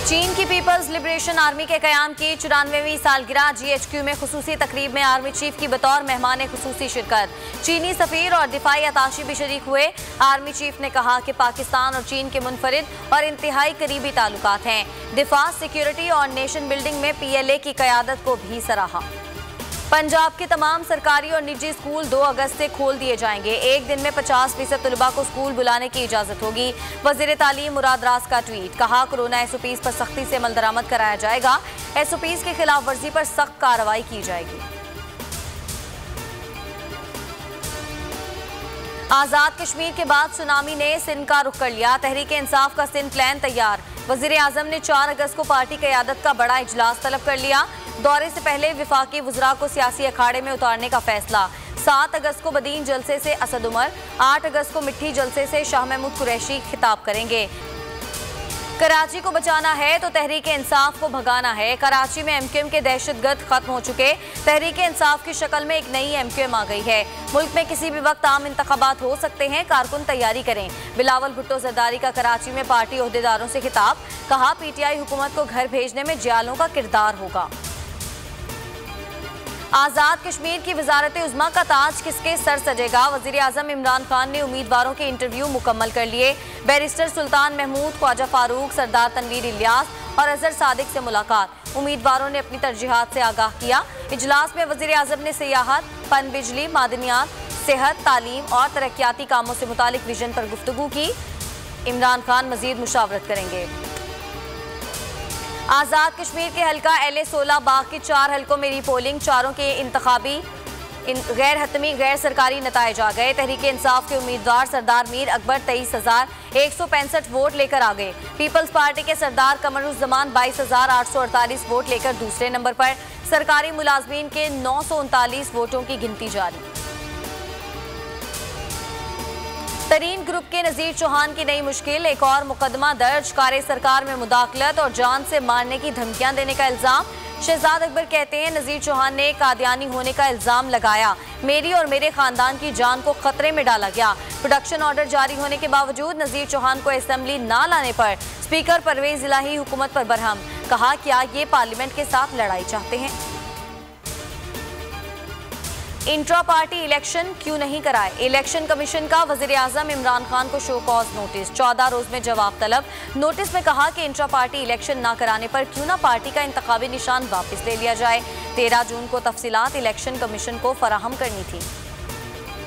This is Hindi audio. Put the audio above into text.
चीन की पीपल्स लिबरेशन आर्मी के कयाम की 94वीं सालगिरह GHQ में खुसूसी तकरीब में आर्मी चीफ की बतौर मेहमान खुसूसी शिरकत। चीनी सफीर और दिफाई अताशी भी शरीक हुए। आर्मी चीफ ने कहा कि पाकिस्तान और चीन के मुनफरिद और इंतहाई करीबी ताल्लुकात हैं। दिफा, सिक्योरिटी और नेशन बिल्डिंग में PLA की क़यादत को भी सराहा। पंजाब के तमाम सरकारी और निजी स्कूल 2 अगस्त से खोल दिए जाएंगे। एक दिन में 50% तलबा को स्कूल बुलाने की इजाजत होगी। वज़ीर तालीम मुराद रास का ट्वीट, कहा कोरोना SOPs पर सख्ती से अमल दरामद कराया जाएगा। SOPs की खिलाफ वर्जी पर सख्त कार्रवाई की जाएगी। आज़ाद कश्मीर के बाद सुनामी ने सिंध का रुख कर लिया। तहरीक इंसाफ का सिंध प्लान तैयार। वज़ीर आज़म ने 4 अगस्त को पार्टी क़यादत का बड़ा इजलास तलब कर लिया। दौरे से पहले विफाकी वज़रा को सियासी अखाड़े में उतारने का फैसला। 7 अगस्त को बदीन जलसे से असद उमर, 8 अगस्त को मिट्टी जलसे से शाह महमूद कुरैशी खिताब करेंगे। कराची को बचाना है तो तहरीक इंसाफ को भगाना है। कराची में MQM के दहशतगर्द खत्म हो चुके। तहरीक इंसाफ की शक्ल में एक नई MQM आ गई है। मुल्क में किसी भी वक्त आम इंतखाबात हो सकते हैं, कारकुन तैयारी करें। बिलावल भुट्टो जरदारी का कराची में पार्टी ओहदेदारों से खिताब, कहा PTI हुकूमत को घर भेजने में जियालों का किरदार होगा। आज़ाद कश्मीर की वजारत उज़्मा का ताज किसके सर सजेगा। वज़ीर आज़म इमरान खान ने उम्मीदवारों के इंटरव्यू मुकम्मल कर लिए। बैरिस्टर सुल्तान महमूद, ख्वाजा फारूक, सरदार तनवीर इलियास और अजहर सादिक से मुलाकात। उम्मीदवारों ने अपनी तरजीहात से आगाह किया। इजलास में वज़ीर आज़म ने सियाहत, पन बिजली, मादनियात, सेहत, तालीम और तरक्याती कामों से मुतालिक विजन पर गुफ्तगू की। इमरान खान मजीद मुशावरत करेंगे। आज़ाद कश्मीर के हल्का LA-16 बाग के 4 हल्कों में रीपोलिंग। चारों के इंतखाबी गैर हतमी गैर सरकारी नताइज आ गए। तहरीक इंसाफ के उम्मीदवार सरदार मीर अकबर 23,165 वोट लेकर आ गए। पीपल्स पार्टी के सरदार कमरुज़्ज़मान 22,848 वोट लेकर दूसरे नंबर पर। सरकारी मुलाजमीन के 939 वोटों की गिनती जारी। तरीन ग्रुप के नज़ीर चौहान की नई मुश्किल। एक और मुकदमा दर्ज। कार्य सरकार में मुदाखलत और जान से मारने की धमकियां देने का इल्जाम। शहजाद अकबर कहते हैं नज़ीर चौहान ने कादियानी होने का इल्जाम लगाया। मेरी और मेरे खानदान की जान को खतरे में डाला गया। प्रोडक्शन ऑर्डर जारी होने के बावजूद नज़ीर चौहान को असेंबली ना लाने पर स्पीकर परवेज इलाही हुकूमत पर बरहम, कहा क्या ये पार्लियामेंट के साथ लड़ाई चाहते हैं। इंट्रा पार्टी इलेक्शन क्यों नहीं कराए। इलेक्शन कमीशन का वज़ीर आज़म इमरान खान को शो कॉज नोटिस। 14 रोज में जवाब तलब। नोटिस में कहा कि इंट्रा पार्टी इलेक्शन ना कराने पर क्यों ना पार्टी का इंतखाबी निशान वापस ले लिया जाए। 13 जून को तफसीलात इलेक्शन कमीशन को फराहम करनी थी।